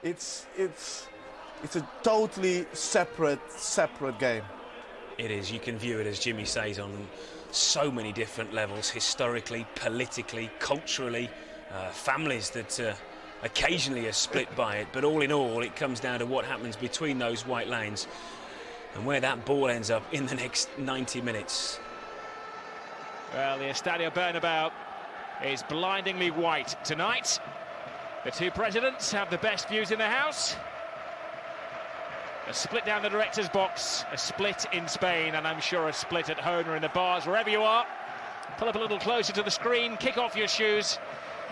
It's a totally separate game. It is. You can view it, as Jimmy says, on so many different levels, historically, politically, culturally, families that occasionally are split by it, but all in all it comes down to what happens between those white lanes and where that ball ends up in the next 90 minutes. Well, the Estadio Bernabeu is blindingly white tonight. The two presidents have the best views in the house. A split down the director's box, a split in Spain, and I'm sure a split at home or in the bars, wherever you are. Pull up a little closer to the screen, kick off your shoes,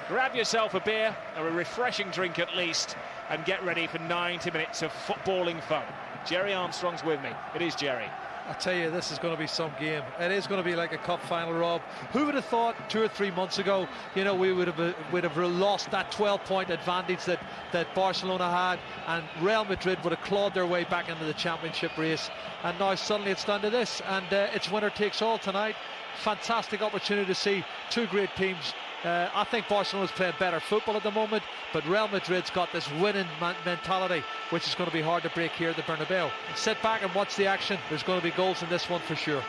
grab yourself a beer, or a refreshing drink at least, and get ready for 90 minutes of footballing fun. Jerry Armstrong's with me. It is Jerry. I tell you, this is going to be some game. It is going to be like a cup final, Rob. Who would have thought 2 or 3 months ago, you know, we would have lost that 12-point advantage that Barcelona had, and Real Madrid would have clawed their way back into the championship race. And now suddenly it's down to this, and it's winner takes all tonight. Fantastic opportunity to see two great teams. I think Barcelona's playing better football at the moment, but Real Madrid's got this winning mentality, which is going to be hard to break here at the Bernabeu. Sit back and watch the action. There's going to be goals in this one for sure.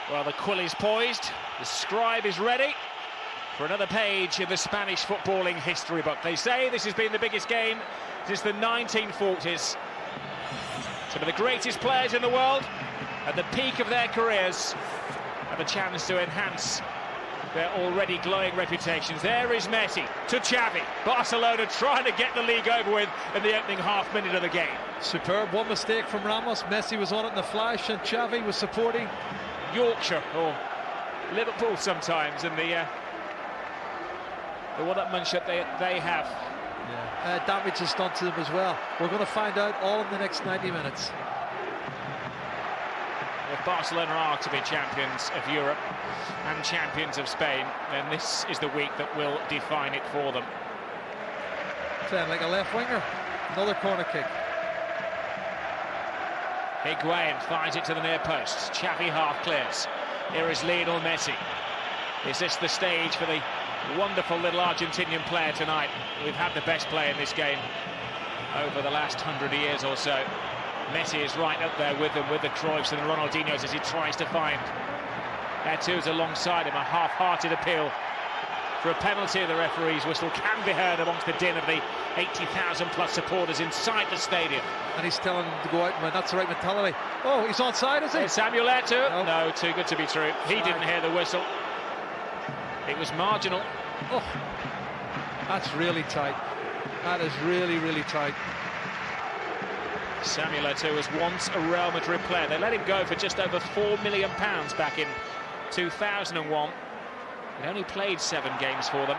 Well, the quill is poised, the scribe is ready for another page in the Spanish footballing history book. They say this has been the biggest game since the 1940s. Some of the greatest players in the world at the peak of their careers have a chance to enhance their already glowing reputations. There is Messi to Xavi. Barcelona trying to get the league over with in the opening half minute of the game. Superb. One mistake from Ramos. Messi was on it in the flash, and Xavi was supporting Yorkshire or Liverpool sometimes, and the one-upmanship they have. Yeah. Damage is done to them as well. We're going to find out all in the next 90 minutes. If Barcelona are to be champions of Europe and champions of Spain, then this is the week that will define it for them. Playing like a left winger. Another corner kick. Higuain finds it to the near post. Xavi half clears. Here is Lionel Messi. Is this the stage for the wonderful little Argentinian player tonight? We've had the best player in this game over the last 100 years or so. Messi is right up there with them, with the Cruyffs and the Ronaldinhos, as he tries to find Eto'o's alongside him. A half-hearted appeal for a penalty. The referee's whistle can be heard amongst the din of the 80,000 plus supporters inside the stadium. And he's telling them to go out and win. That's the right mentality. Oh, he's onside, is he? Samuel Eto'o? No, too good to be true. He didn't hear the whistle. It was marginal. Oh, that's really tight. That is really, really tight. Samuel Eto'o was once a Real Madrid player. They let him go for just over £4 million back in 2001. He only played 7 games for them.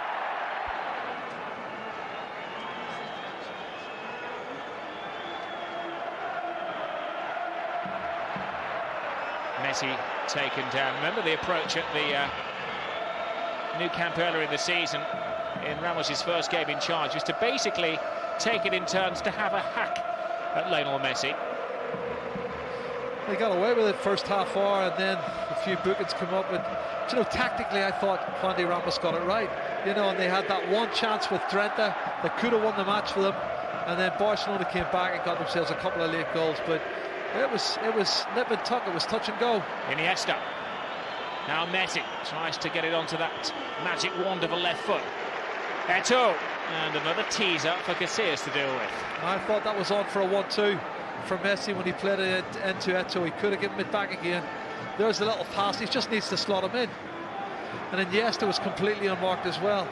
Messi taken down. Remember the approach at the Nou Camp earlier in the season, in Ramos' first game in charge, was to basically take it in turns to have a hack at Lionel Messi. They got away with it first half hour, and then a few bookings come up. But you know, tactically, I thought Juan de Ramos got it right. You know, and they had that one chance with Drenthe that could have won the match for them, and then Barcelona came back and got themselves a couple of late goals. But it was nip and tuck. It was touch and go. Iniesta. Now Messi tries to get it onto that magic wand of a left foot. Eto'o, and another teaser for Casillas to deal with. I thought that was on for a 1-2 for Messi when he played it into Eto'o. He could have given it back again. There's a little pass. He just needs to slot him in. And Iniesta was completely unmarked as well.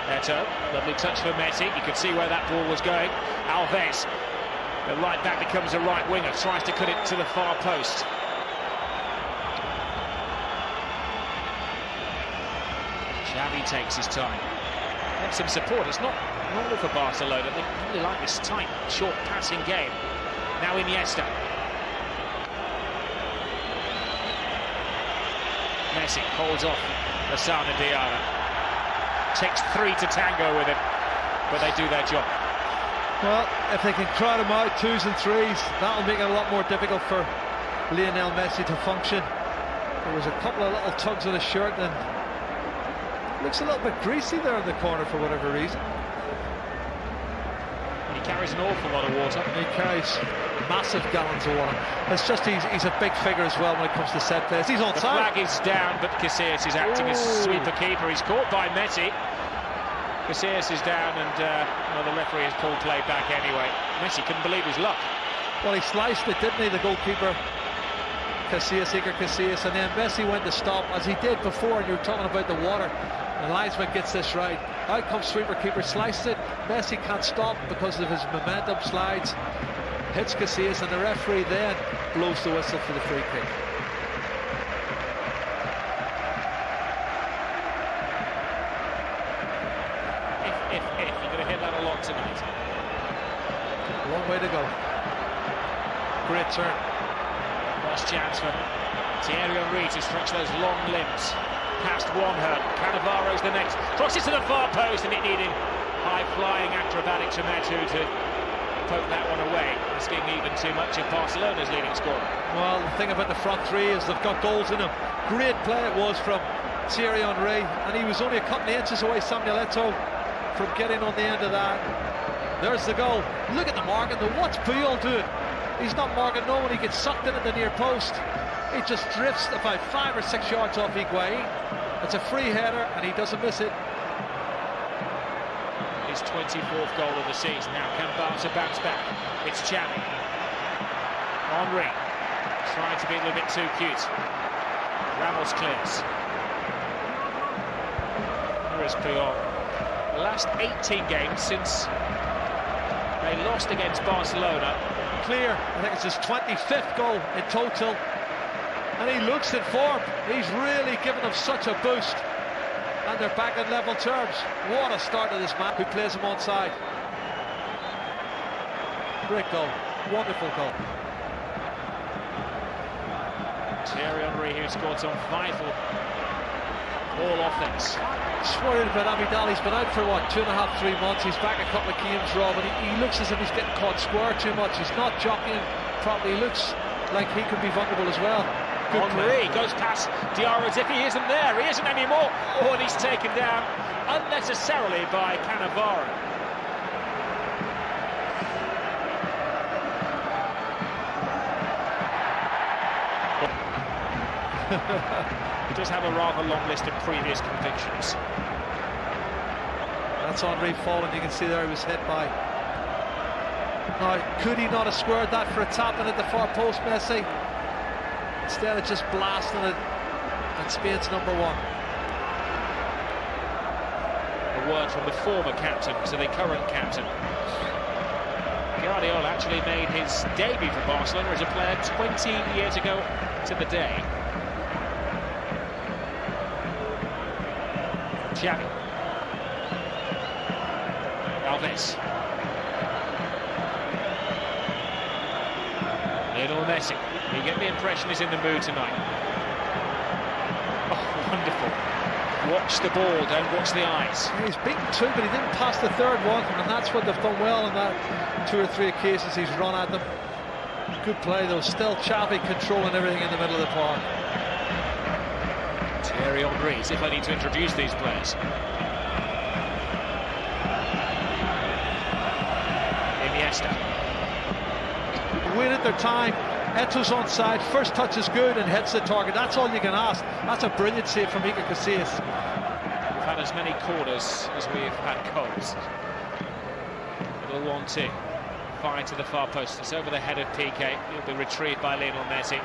Eto'o, lovely touch for Messi. You could see where that ball was going. Alves, the right back becomes a right winger, tries to cut it to the far post. Xavi takes his time. And some support. It's not normal for Barcelona. They really like this tight, short passing game. Now Iniesta. Messi holds off Lassana Diarra. Takes 3 to tango with him, but they do their job. Well, if they can crowd him out 2s and 3s, that'll make it a lot more difficult for Lionel Messi to function. There was a couple of little tugs on his shirt, and Looks a little bit greasy there in the corner for whatever reason. He carries an awful lot of water. He carries massive gallons of water. It's just he's a big figure as well when it comes to set plays. He's onside. The flag is down, but Casillas is acting as sweeper keeper. He's caught by Messi. Casillas is down, and well, the referee has pulled play back anyway. Messi couldn't believe his luck. Well, he sliced it, didn't he, the goalkeeper? Casillas, Iker Casillas, and then Messi went to stop, as he did before, and you were talking about the water. The linesman gets this right. Out comes sweeper keeper, sliced it. Messi can't stop because of his momentum, slides, hits Casillas, and the referee then blows the whistle for the free kick. You're going to hit that a lot tonight. Long way to go. Great turn. Last chance for Thierry Henry to stretch those long limbs. Past one hurdle, Cannavaro's the next. Crosses to the far post, and it needed high-flying acrobatics from there to poke that one away, risking even too much of Barcelona's leading scorer. Well, the thing about the front three is they've got goals in them. Great play it was from Thierry Henry, and he was only a couple of inches away, Samuel Eto'o, from getting on the end of that. There's the goal. Look at the marking. What's Puyol doing? He's not marking no one. He gets sucked in at the near post. He just drifts about 5 or 6 yards off Higuain. It's a free header, and he doesn't miss it. His 24th goal of the season. Now can Barca bounce back? It's Xavi. Henry trying to be a little bit too cute. Ramos clears. Here is Puyol. The last 18 games since they lost against Barcelona. Clear. I think it's his 25th goal in total. And he looks in form. He's really given them such a boost. And they're back in level terms. What a start to this man who plays him onside. Great goal. Wonderful goal. Thierry Henry, who scored some vital all offense. Just worried about Abidal. He's been out for what, 2.5, 3 months. He's back a couple of games, Rob, and he looks as if he's getting caught square too much. He's not jockeying properly. He looks like he could be vulnerable as well. Henry goes past Diarra as if he isn't there. He isn't anymore. Oh, and he's taken down unnecessarily by Cannavaro. He does have a rather long list of previous convictions. That's Henry falling. You can see there he was hit by. Now, could he not have squared that for a tap in at the far post, Messi? Instead of just blasting it at Spain's number one. A word from the former captain to the current captain. Guardiola actually made his debut for Barcelona as a player 20 years ago to the day. Xavi. Alves. Lionel Messi. You get the impression he's in the mood tonight. Oh, wonderful. Watch the ball, don't watch the eyes. He's beaten 2, but he didn't pass the third one, and that's what they've done well on that 2 or 3 occasions he's run at them. Good play though, still Xavi controlling everything in the middle of the park. Thierry Henry, as if I need to introduce these players. Iniesta. Waited their time. Eto's onside, first touch is good and hits the target. That's all you can ask. That's a brilliant save from Iker Casillas. We've had as many corners as we've had goals. Little 1-2. Fire to the far post. It's over the head of PK. He'll be retrieved by Lionel Messi.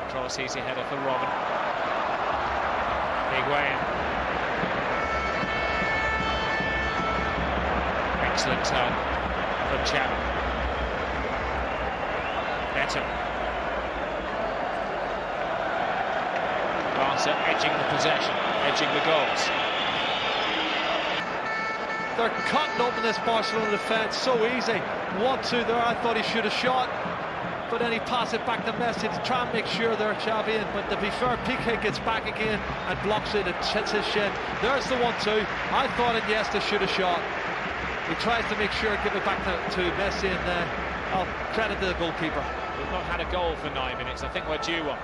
Cross, easy header for Robin. Higuain. Excellent turn from Xavi. Eto'o. Barca edging the possession, edging the goals. They're cutting open this Barcelona defence so easy. 1-2 there, I thought he should have shot. But then he passed it back to Messi to try and make sure they're Xavi in. But to be fair, Piqué gets back again and blocks it and hits his shin. There's the 1-2. I thought Iniesta should have shot. He tries to make sure, give it back to Messi, and I'll credit to the goalkeeper. We've not had a goal for 9 minutes. I think we're due one.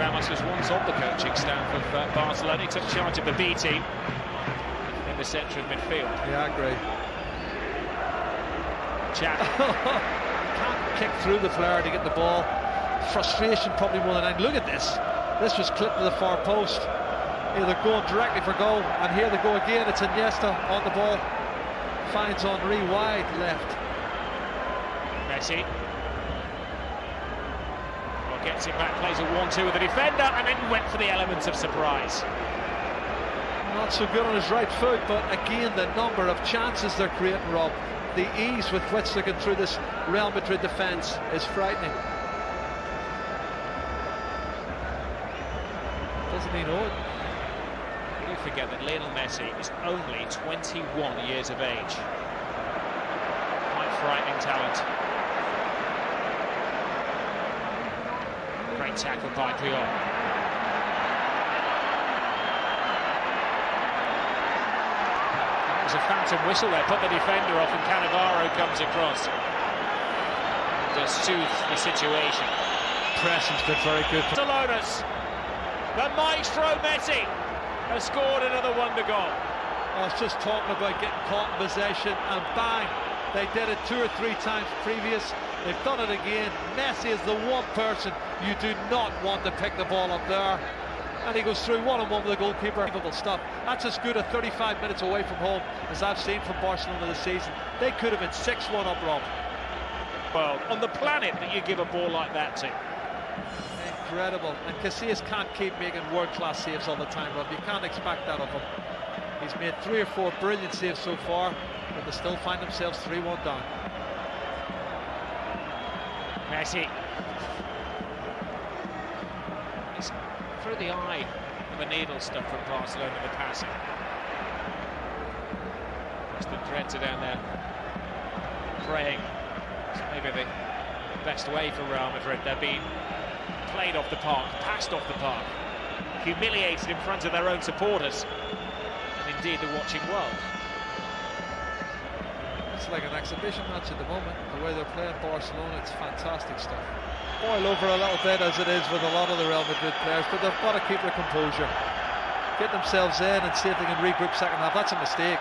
Ramos was once on the coaching staff of Barcelona. He took charge of the B team in the centre of midfield. Yeah, I agree. Xavi. Can't kick through the flare to get the ball. Frustration probably more than anything. Look at this. This was clipped to the far post. Here they're going directly for goal, and here they go again. It's Iniesta on the ball. Finds Henry wide left. Messi. Well, gets it back, plays a 1-2 with the defender, and then went for the element of surprise. Not so good on his right foot, but again, the number of chances they're creating, Rob. The ease with which they're going through this Real Madrid defence is frightening. Doesn't he know it? You forget that Lionel Messi is only 21 years of age. Quite frightening talent. Great tackle by Puyol. There's a phantom whistle there, put the defender off, and Cannavaro comes across to soothe the situation. Pressing's been very good. Barcelona's, the maestro Messi has scored another wonder goal. I was just talking about getting caught in possession, and bang, they did it 2 or 3 times previous. They've done it again. Messi is the one person you do not want to pick the ball up there. And he goes through one-on-one with the goalkeeper. Unbelievable stuff. That's as good a 35 minutes away from home as I've seen from Barcelona this season. They could have been 6-1 up, Rob. Well, on the planet that you give a ball like that to. Incredible. And Casillas can't keep making world-class saves all the time, Rob. You can't expect that of him. He's made 3 or 4 brilliant saves so far, but they still find themselves 3-1 down. Messi. It's through the eye of a needle stuff from Barcelona, the passing. Western Threads are down there praying. It's maybe the best way for Real Madrid. They're being played off the park, passed off the park, humiliated in front of their own supporters, and indeed the watching world. It's like an exhibition match at the moment. The way they're playing Barcelona, it's fantastic stuff. Boil over a little bit, as it is with a lot of the Real Madrid players, but they've got to keep their composure, get themselves in and see if they can regroup second half. That's a mistake.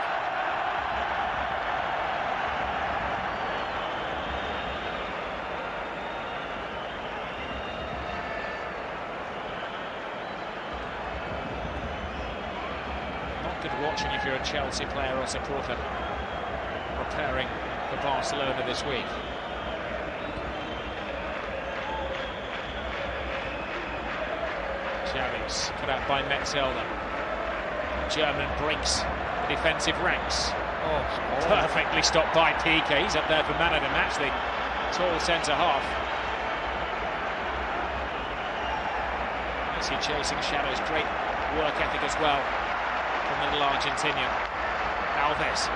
Not good watching if you're a Chelsea player or supporter preparing for Barcelona this week. Xavi's cut out by Metzelder. German breaks the defensive ranks. Perfectly stopped by Piqué. He's up there for man of the match, the tall centre half. Messi chasing shadows, great work ethic as well from the little Argentinian. Alves.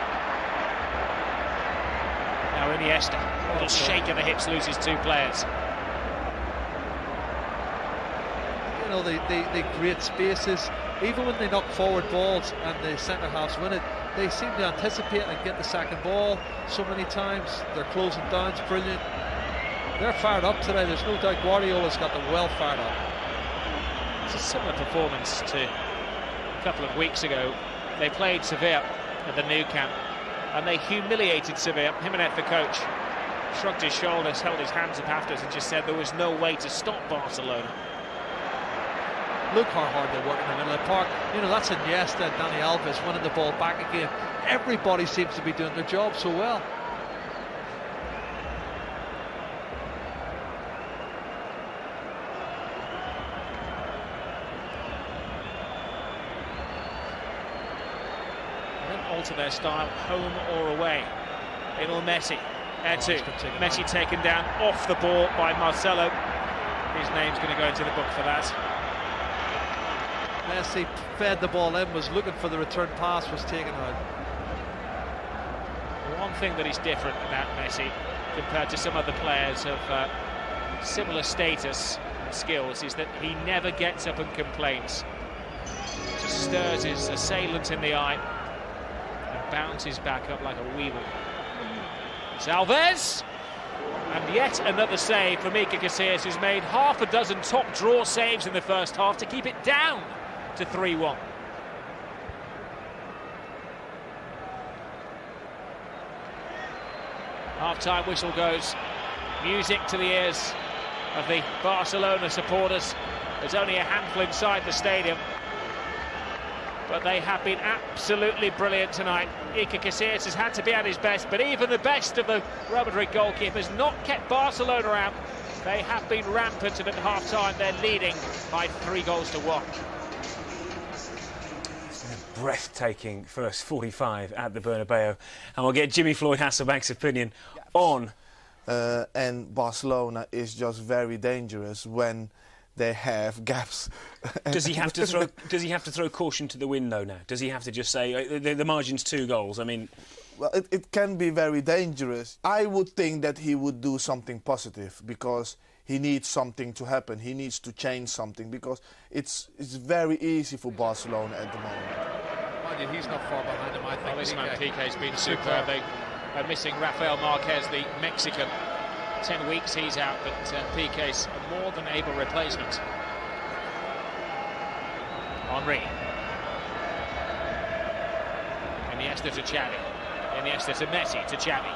Now Iniesta, a little shake of the hips, loses 2 players. You know, they create spaces. Even when they knock forward balls and the centre halves win it, they seem to anticipate and get the second ball so many times. They're closing down, it's brilliant. They're fired up today, there's no doubt. Guardiola's got them well fired up. It's a similar performance to a couple of weeks ago. They played Sevilla at the Nou Camp and they humiliated Sevilla. Jimenez, the coach, shrugged his shoulders, held his hands up afterwards and just said there was no way to stop Barcelona. Look how hard they work in the middle of the park. You know, that's Iniesta and Dani Alves winning the ball back again. Everybody seems to be doing their job so well. They don't alter their style, home or away. Lionel Messi, Messi taken down off the ball by Marcelo. His name's going to go into the book for that. Messi fed the ball in, was looking for the return pass, was taken out. One thing that is different about Messi compared to some other players of similar status and skills is that he never gets up and complains. Just stirs his assailant in the eye and bounces back up like a weevil. It's Alves, And yet another save for Iker Casillas, who's made half a dozen top draw saves in the first half to keep it down to 3-1. Half-time whistle goes. Music to the ears of the Barcelona supporters. There's only a handful inside the stadium, but they have been absolutely brilliant tonight. Iker Casillas has had to be at his best, but even the best of the Real Madrid goalkeepers not kept Barcelona out. They have been rampant, and at half-time they're leading by 3-1. Breathtaking first 45 at the Bernabeu, and we'll get Jimmy Floyd Hasselbank's opinion on. And Barcelona is just very dangerous when they have gaps. Does he have to throw? Does he have to throw caution to the wind though? Now, does he have to just say the margin's 2 goals? I mean, well, it can be very dangerous. I would think that he would do something positive because he needs something to happen. He needs to change something because it's very easy for Barcelona at the moment. Mind you, he's not far behind him, I think. Well, this man Piqué's been superb. They are missing Rafael Marquez, the Mexican. 10 weeks he's out, but Piqué's a more than able replacement. Henry. Iniesta to Xavi. Iniesta to Messi to Xavi.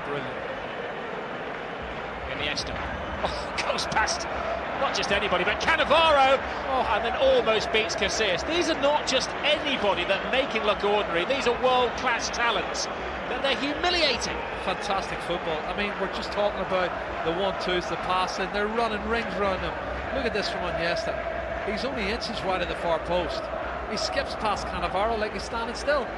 Brilliant. Iniesta. Oh, goes past not just anybody, but Cannavaro. Oh, and then almost beats Casillas. These are not just anybody that make it look ordinary. These are world-class talents that they're humiliating. Fantastic football. I mean, we're just talking about the 1-2s, the passing. They're running rings around him. Look at this from Iniesta. He's only inches wide of the far post. He skips past Cannavaro like he's standing still.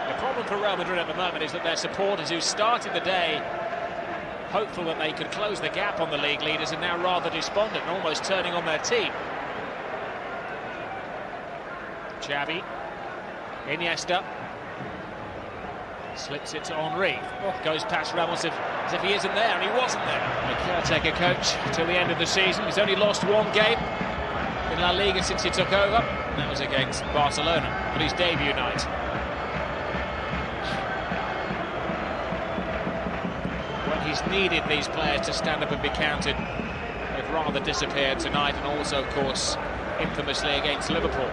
The problem for Real Madrid at the moment is that their supporters who started the day hopeful that they could close the gap on the league leaders are now rather despondent and almost turning on their team. Xavi. Iniesta. Slips it to Henry. Goes past Ramos as if he isn't there, and he wasn't there. The caretaker coach till the end of the season. He's only lost 1 game in La Liga since he took over. And that was against Barcelona, but his debut night. When he's needed these players to stand up and be counted, they've rather disappeared tonight, and also, of course, infamously against Liverpool.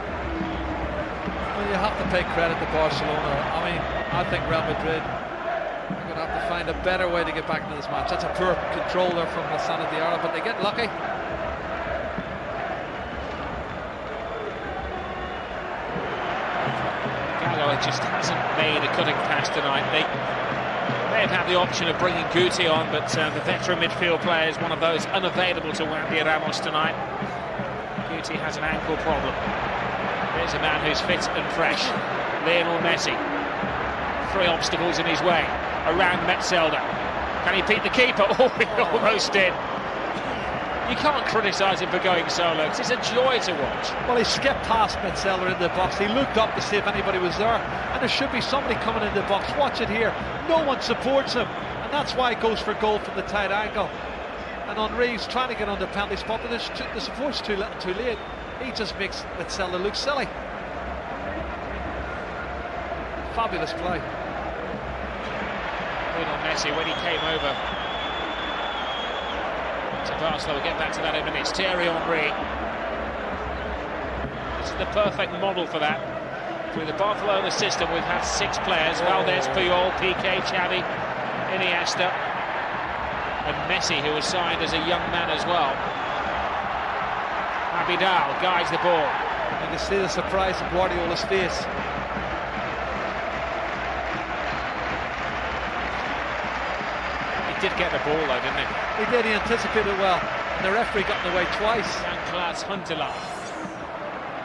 Well, you have to pay credit to Barcelona. I mean, I think Real Madrid are going to have to find a better way to get back into this match. That's a poor control there from Lassana Diarra, but they get lucky. Gallo just hasn't made a cutting pass tonight. They may have had the option of bringing Guti on, but the veteran midfield player is one of those unavailable to Wandy Ramos tonight. Guti has an ankle problem. Here's a man who's fit and fresh, Lionel Messi. 3 obstacles in his way, around Metzelder. Can he beat the keeper? Oh, he almost did. You can't criticise him for going solo, because it's a joy to watch. Well, he skipped past Metzelder in the box. He looked up to see if anybody was there, and there should be somebody coming in the box. Watch it here. No one supports him, and that's why he goes for goal from the tight angle. And Henry's trying to get on the penalty spot, but the support's too little, too late. He just makes Metzelder look silly. Fabulous play. Lionel Messi, when he came over to Barcelona, we'll get back to that in a minute. Thierry Henry. This is the perfect model for that. Through the Barcelona system, we've had 6 players: Valdez, Puyol, Piqué, Xavi, Iniesta, and Messi, who was signed as a young man as well. Abidal guides the ball. You can see the surprise in Guardiola's face. He did get the ball though, didn't he? He did, he anticipated well. And the referee got in the way twice. Class Huntelaar.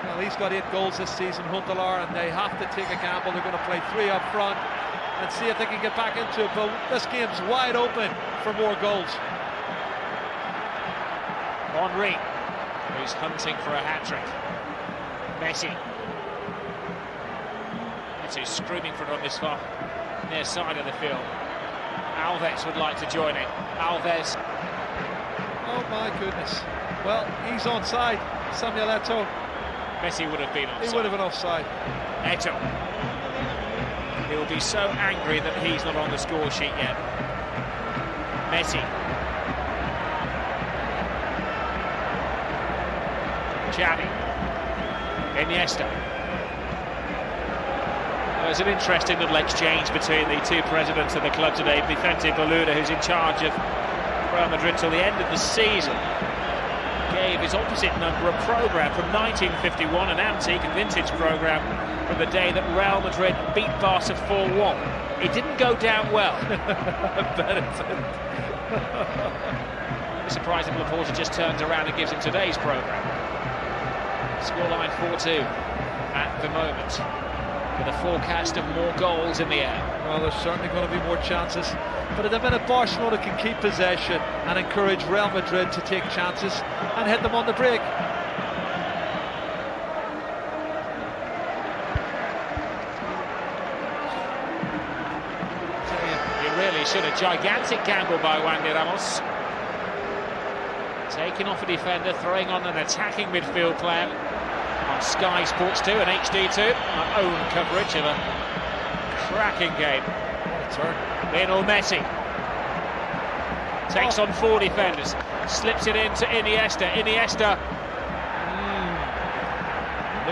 Well, he's got 8 goals this season, Huntelaar, and they have to take a gamble. They're going to play 3 up front and see if they can get back into it. But this game's wide open for more goals. Henry, who's hunting for a hat-trick. Messi. Messi screaming for it on this far near side of the field. Alves would like to join in. Alves. Oh my goodness. Well, he's onside. Samuel Eto'o. Messi would have been offside. He would have been offside. Eto'o. He will be so angry that he's not on the score sheet yet. Messi. Xavi. Iniesta. There's an interesting little exchange between the two presidents of the club today. Vicente Boluda, who's in charge of Real Madrid till the end of the season, gave his opposite number a programme from 1951, an antique and vintage programme from the day that Real Madrid beat Barca 4-1. It didn't go down well. I bet it didn't. It's surprising Laporta just turns around and gives him today's programme. Scoreline 4-2 at the moment, with a forecast of more goals in the air. Well, there's certainly going to be more chances, but at the minute Barcelona can keep possession and encourage Real Madrid to take chances and hit them on the break. He really should have. Gigantic gamble by Wandy Ramos. Taking off a defender, throwing on an attacking midfield player. On Sky Sports 2 and HD2, our own coverage of a cracking game. What a turn. Lionel Messi takes on 4 defenders, slips it into Iniesta. Iniesta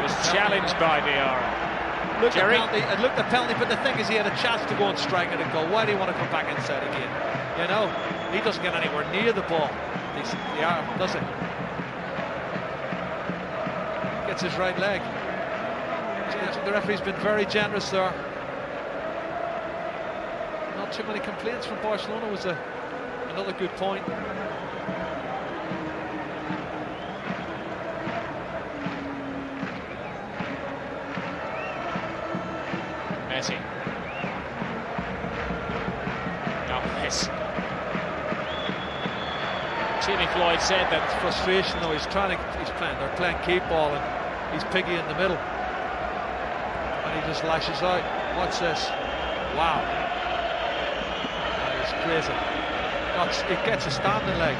was challenged by Vieira. Looked the penalty, but the thing is, he had a chance to go and strike it and go. Why do you want to come back inside again? You know, he doesn't get anywhere near the ball. The arm, does it? Gets his right leg. The referee's been very generous there. Not too many complaints from Barcelona was another good point. Messi. Now this. Jimmy Floyd said that frustration though. They're playing keep ball and he's piggy in the middle. And he just lashes out. What's this? Wow. That is crazy. It gets a standing leg.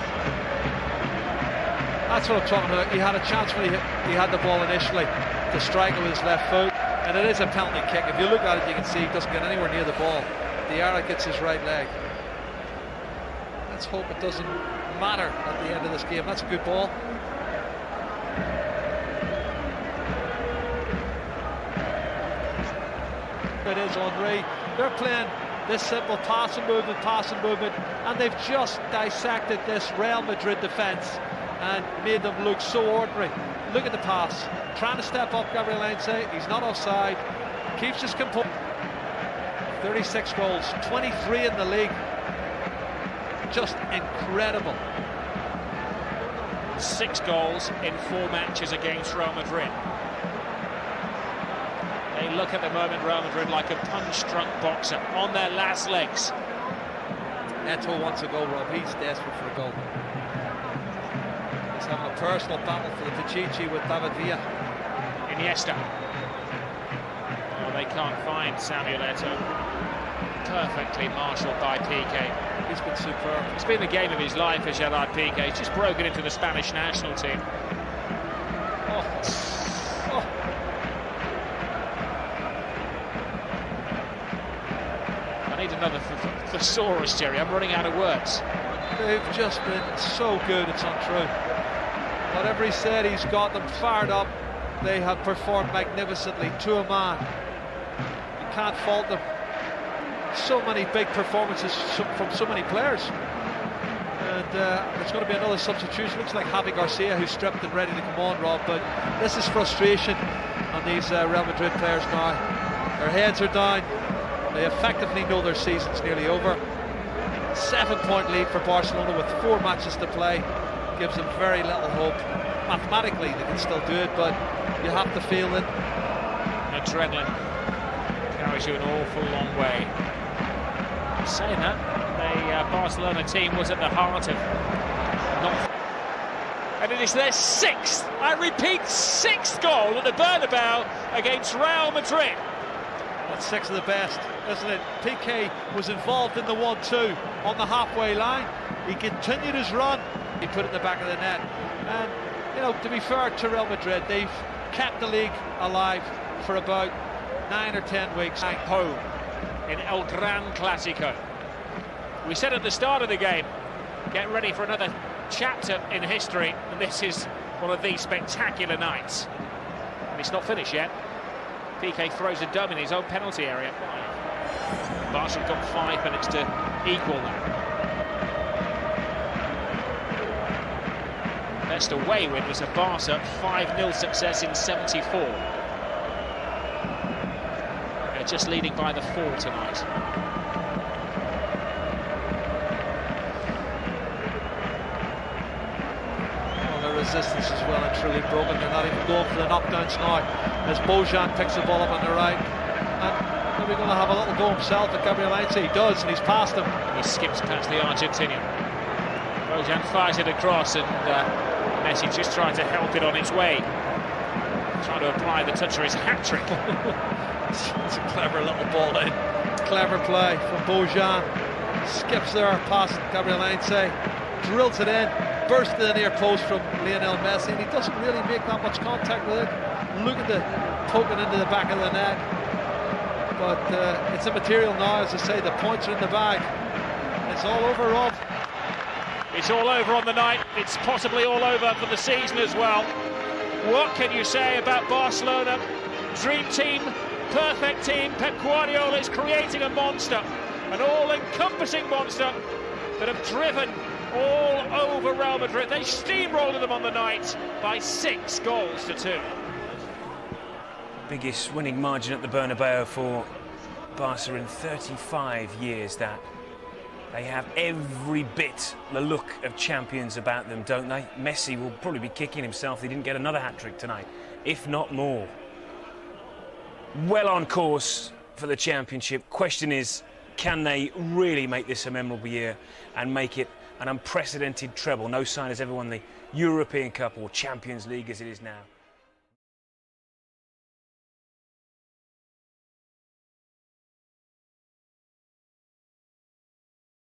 That's what I'm talking about. He had a chance when he had the ball initially to strike it with his left foot. And it is a penalty kick. If you look at it, you can see he doesn't get anywhere near the ball. Vieira gets his right leg. Let's hope it doesn't matter at the end of this game. That's a good ball. It is Henry. They're playing this simple passing movement, and they've just dissected this Real Madrid defence and made them look so ordinary. Look at the pass. Trying to step up, Gabriel Heinze. He's not offside. Keeps his composure. 36 goals, 23 in the league. Just incredible. 6 goals in 4 matches against Real Madrid. They look at the moment, Real Madrid, like a punch-drunk boxer on their last legs. Neto wants a goal, Rob. He's desperate for a goal. He's having a personal battle for the Pichichi with David Villa. Iniesta. Oh, they can't find Samuel Eto'o. Perfectly marshalled by Piqué. He's been superb. It's been the game of his life for Gerard Piqué. He's just broken into the Spanish national team. Oh. I need another thesaurus, Jerry. I'm running out of words. They've just been so good, it's untrue. Whatever he said, he's got them fired up. They have performed magnificently to a man. You can't fault them. So many big performances from so many players. And there's going to be another substitution. Looks like Javi Garcia, who's stripped and ready to come on, Rob. But this is frustration on these Real Madrid players now. Their heads are down. They effectively know their season's nearly over. 7-point lead for Barcelona with 4 matches to play. Gives them very little hope. Mathematically, they can still do it, but you have to feel it. Adrenaline carries you an awful long way. Saying that, the Barcelona team was at the heart of and it is their 6th, I repeat, 6th goal at the Bernabeu against Real Madrid. That's 6 of the best, isn't it? Piqué was involved in the 1-2 on the halfway line. He continued his run. He put it in the back of the net. And, you know, to be fair to Real Madrid, they've kept the league alive for about 9 or 10 weeks. Home in El Gran Clásico. We said at the start of the game, get ready for another chapter in history, and this is one of these spectacular nights. And it's not finished yet. Piqué throws a dome in his own penalty area. Barca have got 5 minutes to equal that. Best away win was a Barca 5-0 success in '74. They're just leading by the 4 tonight. Well, the resistance is well and truly broken. They're not even going for the knockdowns now. As Bojan picks the ball up on the right, and maybe going to have a little go himself at Gabriel Heinze. He does, and he's past him. He skips past the Argentinian. Bojan fires it across, and Messi just trying to help it on its way. Trying to apply the touch of his hat-trick. It's a clever little ball in. Clever play from Bojan. Skips there past Gabriel Heinze. Drills it in. Bursts to the near post from Lionel Messi. And he doesn't really make that much contact with it. Looking to poke it into the back of the net. But it's immaterial now, as I say. The points are in the bag. It's all over, Rob. It's all over on the night. It's possibly all over for the season as well. What can you say about Barcelona? Dream team, perfect team. Pep Guardiola is creating a monster, an all-encompassing monster that have driven all over Real Madrid. They steamrolled them on the night by 6 goals to 2. Biggest winning margin at the Bernabeu for Barca in 35 years. That they have every bit the look of champions about them, don't they? Messi will probably be kicking himself if he didn't get another hat-trick tonight, if not more. Well on course for the championship. Question is, can they really make this a memorable year and make it an unprecedented treble? No sign has ever won the European Cup or Champions League as it is now.